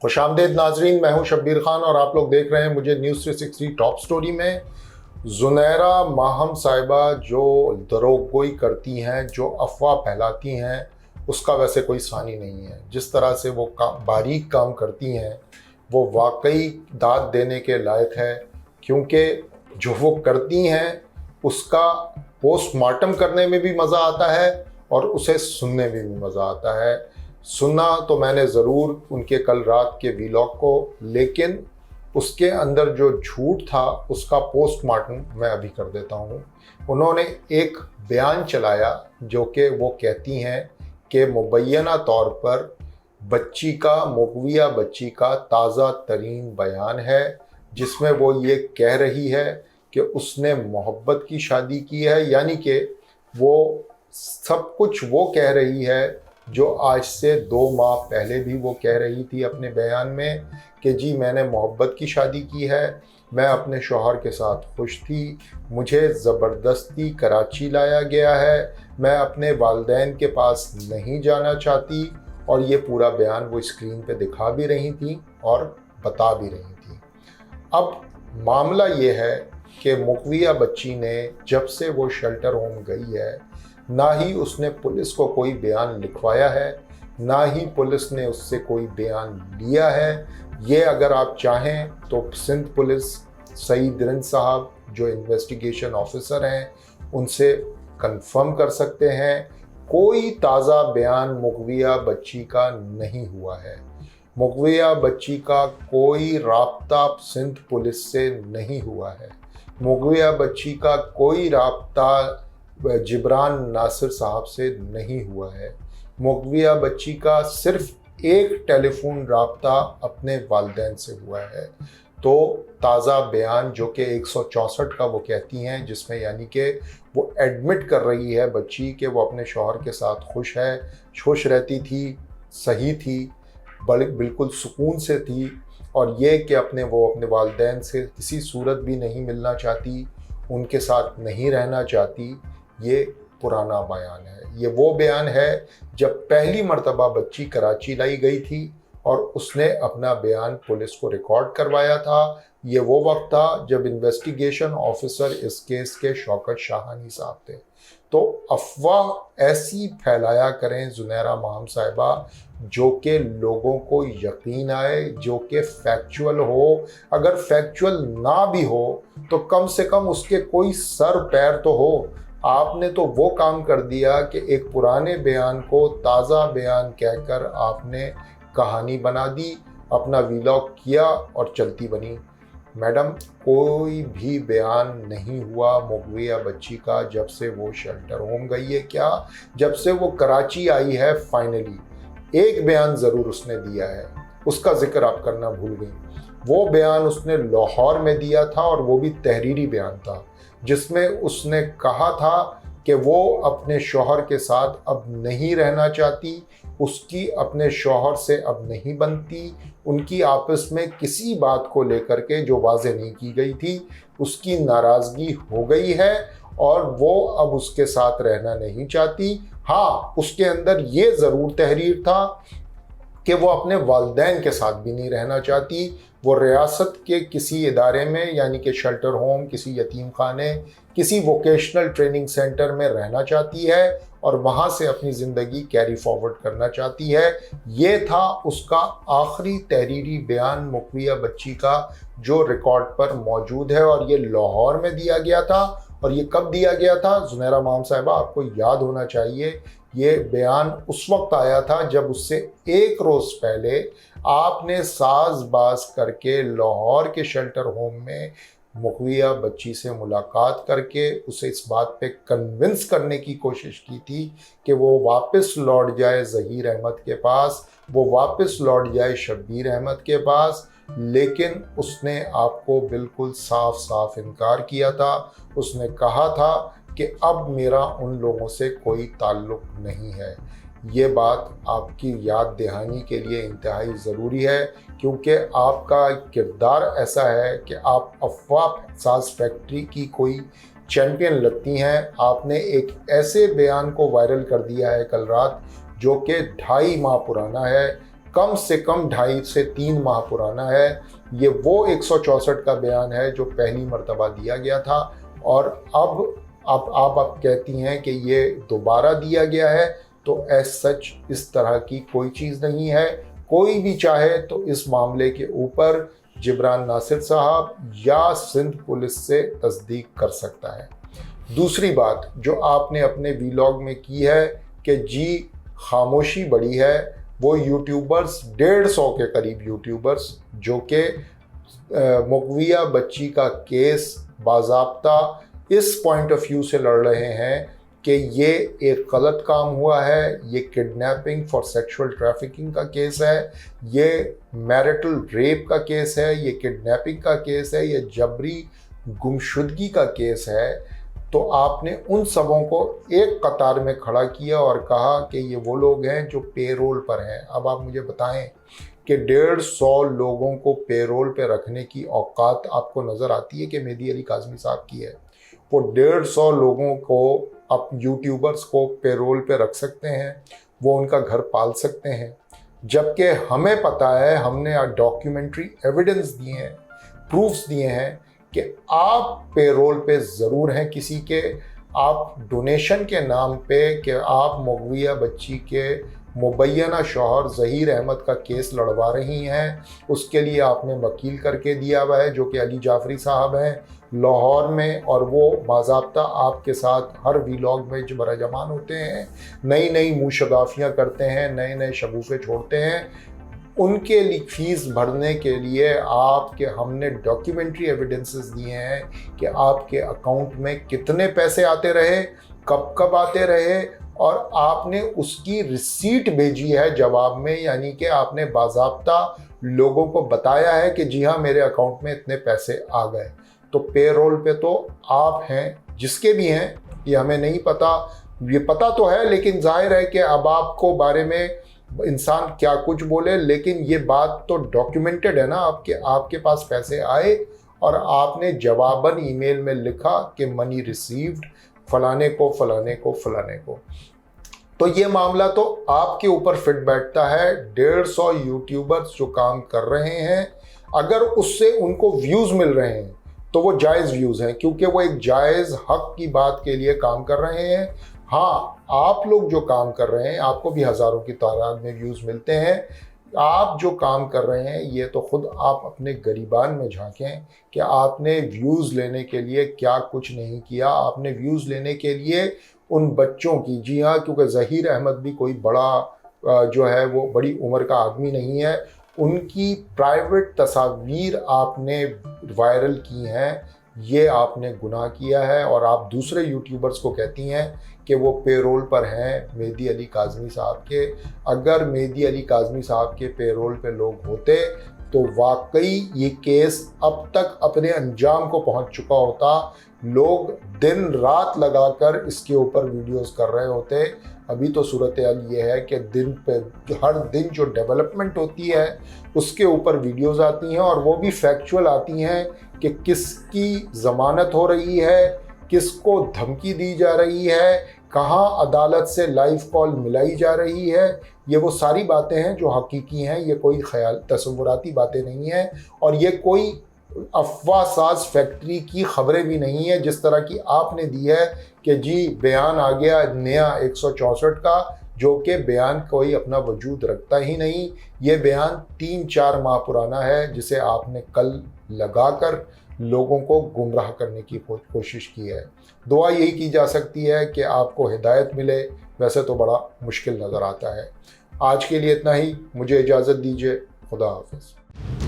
खुश आमदेद नाजरीन, मैं हूं शब्बीर खान और आप लोग देख रहे हैं मुझे न्यूज़ 360 टॉप स्टोरी में। जुनैरा माहम साहिबा जो दरोगोई करती हैं, जो अफवाह फैलाती हैं, उसका वैसे कोई सानी नहीं है। जिस तरह से वो बारीक काम करती हैं वो वाकई दाद देने के लायक है, क्योंकि जो वो करती हैं उसका पोस्टमार्टम करने में भी मज़ा आता है और उसे सुनने में भी मज़ा आता है। सुना तो मैंने ज़रूर उनके कल रात के वीलॉग को, लेकिन उसके अंदर जो झूठ था उसका पोस्टमार्टम मैं अभी कर देता हूँ। उन्होंने एक बयान चलाया जो कि वो कहती हैं कि मुबैना तौर पर मुगविया बच्ची का ताज़ा तरीन बयान है, जिसमें वो ये कह रही है कि उसने मोहब्बत की शादी की है। यानी कि वो सब कुछ वो कह रही है जो आज से 2 माह पहले भी वो कह रही थी अपने बयान में कि जी मैंने मोहब्बत की शादी की है, मैं अपने शौहर के साथ खुश थी, मुझे ज़बरदस्ती कराची लाया गया है, मैं अपने वालिदैन के पास नहीं जाना चाहती। और ये पूरा बयान वो स्क्रीन पे दिखा भी रही थी और बता भी रही थी। अब मामला ये है कि मुगविया बच्ची ने जब से वो शेल्टर होम गई है, ना ही उसने पुलिस को कोई बयान लिखवाया है, ना ही पुलिस ने उससे कोई बयान लिया है। ये अगर आप चाहें तो सिंध पुलिस सईद रिंद साहब जो इन्वेस्टिगेशन ऑफिसर हैं उनसे कंफर्म कर सकते हैं, कोई ताज़ा बयान मुगविया बच्ची का नहीं हुआ है। मुगविया बच्ची का कोई राब्ता सिंध पुलिस से नहीं हुआ है। मुगविया बच्ची का कोई राब्ता जिब्रान नासिर साहब से नहीं हुआ है। मुगविया बच्ची का सिर्फ एक टेलीफोन राब्ता अपने वालिदैन से हुआ है। तो ताज़ा बयान जो कि 164 का वो कहती हैं, जिसमें यानी कि वो एडमिट कर रही है बच्ची कि वो अपने शौहर के साथ खुश है, खुश रहती थी, सही थी, बिल्कुल सुकून से थी, और ये कि वो अपने वालिदैन से किसी सूरत भी नहीं मिलना चाहती, उनके साथ नहीं रहना चाहती। ये पुराना बयान है। ये वो बयान है जब पहली मर्तबा बच्ची कराची लाई गई थी और उसने अपना बयान पुलिस को रिकॉर्ड करवाया था। ये वो वक्त था जब इन्वेस्टिगेशन ऑफिसर इस केस के शौकत शाहानी साहब थे। तो अफवाह ऐसी फैलाया करें जुनैरा माहम साहिबा जो कि लोगों को यकीन आए, जो कि फैक्चुअल हो। अगर फैक्चुअल ना भी हो तो कम से कम उसके कोई सर पैर तो हो। आपने तो वो काम कर दिया कि एक पुराने बयान को ताज़ा बयान कहकर आपने कहानी बना दी, अपना वीलॉग किया और चलती बनी। मैडम, कोई भी बयान नहीं हुआ मुगविया बच्ची का जब से वो शेल्टर होम गई है। क्या जब से वो कराची आई है फाइनली एक बयान ज़रूर उसने दिया है, उसका जिक्र आप करना भूल गई। वो बयान उसने लाहौर में दिया था और वो भी तहरीरी बयान था, जिसमें उसने कहा था कि वो अपने शौहर के साथ अब नहीं रहना चाहती, उसकी अपने शौहर से अब नहीं बनती, उनकी आपस में किसी बात को लेकर के जो वाज़ेह नहीं की गई थी उसकी नाराज़गी हो गई है और वो अब उसके साथ रहना नहीं चाहती। हाँ, उसके अंदर ये ज़रूर तहरीर था कि वो अपने वालिदैन के साथ भी नहीं रहना चाहती। वो रियासत के किसी इदारे में, यानी कि शेल्टर होम, किसी यतीम खाने, किसी वोकेशनल ट्रेनिंग सेंटर में रहना चाहती है और वहाँ से अपनी ज़िंदगी कैरी फॉरवर्ड करना चाहती है। ये था उसका आखिरी तहरीरी बयान मुगविया बच्ची का जो रिकॉर्ड पर मौजूद है, और ये लाहौर में दिया गया था। और ये कब दिया गया था जुनैरा माहम साहिबा, आपको याद होना चाहिए। ये बयान उस वक्त आया था जब उससे एक रोज़ पहले आपने साज़बाज करके लाहौर के शेल्टर होम में मुगविया बच्ची से मुलाकात करके उसे इस बात पे कन्विंस करने की कोशिश की थी कि वो वापस लौट जाए ज़हीर अहमद के पास, वो वापस लौट जाए शब्बीर अहमद के पास। लेकिन उसने आपको बिल्कुल साफ साफ इनकार किया था। उसने कहा था कि अब मेरा उन लोगों से कोई ताल्लुक़ नहीं है। ये बात आपकी याद दहानी के लिए इंतहाई ज़रूरी है, क्योंकि आपका किरदार ऐसा है कि आप अफवाह साज फैक्ट्री की कोई चैम्पियन लगती हैं। आपने एक ऐसे बयान को वायरल कर दिया है कल रात जो कि 2.5 माह पुराना है, कम से कम 2.5 से 3 माह पुराना है। ये वो 164 का बयान है जो पहली मर्तबा दिया गया था, और अब आप कहती हैं कि ये दोबारा दिया गया है, तो एज सच इस तरह की कोई चीज़ नहीं है। कोई भी चाहे तो इस मामले के ऊपर जिब्रान नासिर साहब या सिंध पुलिस से तस्दीक कर सकता है। दूसरी बात जो आपने अपने वीलॉग में की है कि जी खामोशी बढ़ी है, वो यूट्यूबर्स 150 के करीब यूट्यूबर्स जो कि मुगविया बच्ची का केस बाज़ाब्ता इस पॉइंट ऑफ व्यू से लड़ रहे हैं कि ये एक गलत काम हुआ है, ये किडनैपिंग फॉर सेक्सुअल ट्रैफिकिंग का केस है, ये मैरिटल रेप का केस है, ये किडनैपिंग का केस है, ये जबरी गुमशुदगी का केस है, तो आपने उन सबों को एक कतार में खड़ा किया और कहा कि ये वो लोग हैं जो पेरोल पर हैं। अब आप मुझे बताएं कि 150 लोगों को पेरोल पे रखने की औकात आपको नज़र आती है कि मेहदी अली काज़मी साहब की है? वो 150 लोगों को, आप यूट्यूबर्स को पेरोल पे रख सकते हैं, वो उनका घर पाल सकते हैं, जबकि हमें पता है, हमने डॉक्यूमेंट्री एविडेंस दिए हैं, प्रूफ्स दिए हैं कि आप पेरोल पे ज़रूर हैं किसी के, आप डोनेशन के नाम पे कि आप मुगविया बच्ची के मुबैना शौहर ज़हीर अहमद का केस लड़वा रही हैं, उसके लिए आपने वकील करके दिया हुआ है जो कि अली जाफरी साहब हैं लाहौर में, और वो बाज़ाब्ता आपके साथ हर वीलॉग में बराजमान होते हैं, नई नई मुशगाफियाँ करते हैं, नए नए शगुफ़े छोड़ते हैं। उनके लिए फ़ीस भरने के लिए आपके हमने डॉक्यूमेंट्री एविडेंसेस दिए हैं कि आपके अकाउंट में कितने पैसे आते रहे, कब कब आते रहे, और आपने उसकी रिसीट भेजी है जवाब में, यानी कि आपने बाज़ाब्ता लोगों को बताया है कि जी हाँ मेरे अकाउंट में इतने पैसे आ गए। तो पेरोल पे तो आप हैं, जिसके भी हैं ये हमें नहीं पता, ये पता तो है, लेकिन जाहिर है कि अब आपको बारे में इंसान क्या कुछ बोले, लेकिन ये बात तो डॉक्यूमेंटेड है ना, आपके पास पैसे आए और आपने जवाबन ईमेल में लिखा कि मनी रिसीव्ड फलाने को फलाने को फलाने को। तो ये मामला तो आपके ऊपर फिट बैठता है। 150 यूट्यूबर्स जो काम कर रहे हैं, अगर उससे उनको व्यूज़ मिल रहे हैं तो वो जायज़ व्यूज़ हैं, क्योंकि वो एक जायज़ हक की बात के लिए काम कर रहे हैं। हाँ, आप लोग जो काम कर रहे हैं, आपको भी हज़ारों की तादाद में व्यूज़ मिलते हैं। आप जो काम कर रहे हैं, ये तो खुद आप अपने गरीबान में झांकें कि आपने व्यूज़ लेने के लिए क्या कुछ नहीं किया। आपने व्यूज़ लेने के लिए उन बच्चों की, जी हाँ, क्योंकि ज़हीर अहमद भी कोई बड़ा जो है वो बड़ी उम्र का आदमी नहीं है, उनकी प्राइवेट तस्वीर आपने वायरल की हैं, ये आपने गुनाह किया है। और आप दूसरे यूट्यूबर्स को कहती हैं कि वो पेरोल पर हैं मेहदी अली काज़मी साहब के। अगर मेहदी अली काज़मी साहब के पेरोल पे लोग होते तो वाकई ये केस अब तक अपने अंजाम को पहुंच चुका होता। लोग दिन रात लगाकर इसके ऊपर वीडियोस कर रहे होते। अभी तो सूरत हाल ये है कि दिन पे हर दिन जो डेवलपमेंट होती है उसके ऊपर वीडियोस आती हैं, और वो भी फैक्चुअल आती हैं कि किसकी ज़मानत हो रही है, किसको धमकी दी जा रही है, कहाँ अदालत से लाइव कॉल मिलाई जा रही है। ये वो सारी बातें हैं जो हकीकी हैं, ये कोई ख्याल तसव्वुराती बातें नहीं हैं, और ये कोई अफवाह साज फैक्ट्री की खबरें भी नहीं है जिस तरह की आपने दी है कि जी बयान आ गया नया 164 का, जो कि बयान कोई अपना वजूद रखता ही नहीं। ये बयान 3-4 माह पुराना है, जिसे आपने कल लगाकर लोगों को गुमराह करने की कोशिश की है। दुआ यही की जा सकती है कि आपको हिदायत मिले, वैसे तो बड़ा मुश्किल नज़र आता है। आज के लिए इतना ही, मुझे इजाज़त दीजिए। खुदा हाफ़िज़।